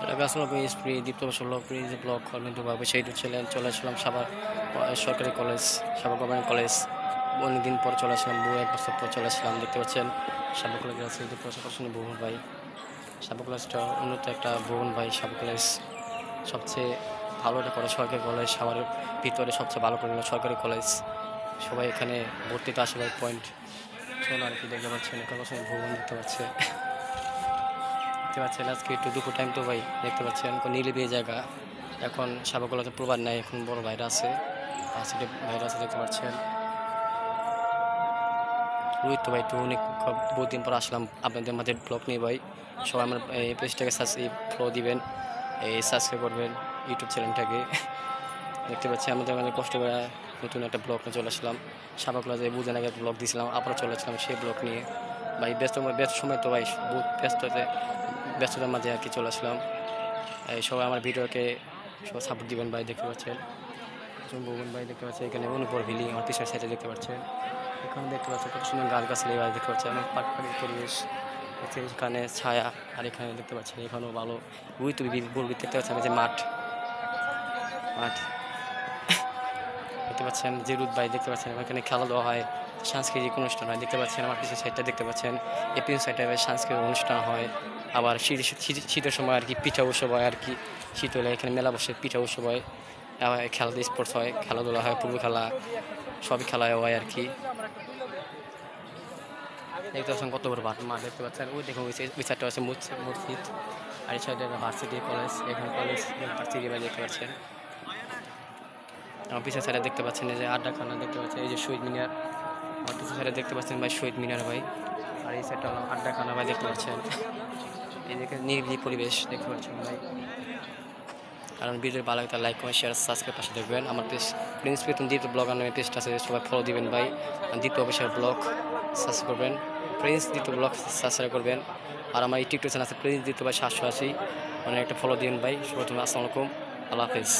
ঢাকা আসলাম স্প্রি দ্বিতীয় বর্ষ ল Prince block ভাবে সেই ছিলেন চলে আসলাম সাভার সরকারি কলেজ, সাভার গভর্নমেন্ট কলেজ। অনেকদিন পর চলে আসলাম, 1 বছর পর চলে আসলাম। দেখতে পাচ্ছেন সাভার কলেজে আছে দেখতে পাচ্ছেন ভবন ভাই। সাভার কলেজটা উন্নত একটা ভবন ভাই। সাভার কলেজ সবচেয়ে ভালো একটা কলেজ, সরকারি কলেজ। সাভারের ভিতরে সবচেয়ে ভালো করে সরকারি কলেজ। সবাই এখানে ভর্তিতে আসে ভাই। পয়েন্ট শোনো আর কি দেখতে পাচ্ছেন, একটা ভবন দেখতে পাচ্ছে। দেখতে পাচ্ছেন আজকে একটু দুপুর টাইম তো ভাই, দেখতে পাচ্ছেন নিরিবিলি জায়গা। এখন সাবাগুলোতে প্রবাদ নাই, এখন বড় ভাইরা আছে, পাশে ভাইরা আছে দেখতে পাচ্ছেন। রোহিত ভাই তো অনেক বহুত দিন পর আসলাম আপনাদের মাঝে ব্লগ নিয়ে ভাই। সবাই আমার এই পেজটাকে ফলো দিবেন, এই সাবস্ক্রাইব করবেন ইউটিউব চ্যানেলটাকে। দেখতে পাচ্ছি আমাদের মানে কষ্ট করে নতুন একটা ব্লগ নিয়ে চলে আসলাম। সাবাগুলো যে বুঝেন আগে ব্লগ দিয়েছিলাম, আবার চলে আসলাম সেই ব্লগ নিয়ে ভাই। ব্যস্ত সময় তো ভাই, বহুত ব্যস্ততার মাঝে আর কি চলে আসলাম। এই সবাই আমার ভিডিওকে সবাই সাপোর্ট দিবেন ভাই। দেখতে পাচ্ছেন ভবন ভাই, দেখতে পাচ্ছেন এখানে অনুপর ভিলি আমার পিছনের সাইডে দেখতে পাচ্ছেন। এখানে দেখতে পাচ্ছেন কত সুন্দর গাছ গাছালি ভাই, দেখতে পাচ্ছেন অনেক পাখির পরিবেশ হচ্ছে এখানে ছায়া। আর এখানে দেখতে পাচ্ছেন এখানেও ভালো উই তুমি দেখতে পাচ্ছেন যে মাঠ মাঠ দেখতে পাচ্ছেন। জিরুদ ভাই দেখতে পাচ্ছেন এখানে খেলাধুলা হয়, সাংস্কৃতিক অনুষ্ঠান হয়। দেখতে পাচ্ছেন আমার পিছনের সাইডটা দেখতে পাচ্ছেন, এই পিছনের সাইডে সাংস্কৃতিক অনুষ্ঠান হয়। আবার শীতের সময় আর কি পিঠা উৎসব হয় আর কি। শীত হলে এখানে মেলা বসে, পিঠা উৎসব হয়, আবার খেলাধুলা স্পোর্টস হয়, খেলাধুলা হয়, ফুটবল খেলা, সবই খেলা হয় আর কি। দেখতে পাচ্ছেন কত বড় মাঠ দেখতে পাচ্ছেন। ওই দেখুন ওই সাইডটা আছে মসজিদ, আর এই সাইডে ভার্সিটি কলেজ। এখানে কলেজ ভার্সিটি ভাই দেখতে পাচ্ছেন। আমার পিছনের সাইডে দেখতে পাচ্ছেন এই যে আড্ডাখানা দেখতে পাচ্ছেন, এই যে শহীদ মিনার। আমার পিছনের সাইডে দেখতে পাচ্ছেন ভাই শহীদ মিনার ভাই। আর এই সাইডটা হলো আড্ডাখানা ভাই, দেখতে পাচ্ছেন। এই দেখে নিরিবিলি পরিবেশ দেখতে পাচ্ছেন ভাই। কারণ ভিডিও ভালো লাগে লাইক কমেন্ট শেয়ার সাবস্ক্রাইব পাশে দেখবেন। আমার পেজ প্রিন্স প্রীতম দ্বিতীয় ব্লগ নামে পেজটা আছে, সবাই ফলো দিবেন ভাই। দ্বিতীয় অফিসিয়াল ব্লগ সাবস্ক্রাইব করবেন, প্রিন্স দ্বিতীয় ব্লগ সাবস্ক্রাইব করবেন। আর আমার এই টিকটক চ্যানেল আছে প্রিন্স দ্বিতীয় ভাই 780, মানে একটা ফলো দিবেন ভাই। সবাই তুমি আসসালামু আলাইকুম, আল্লাহ হাফেজ।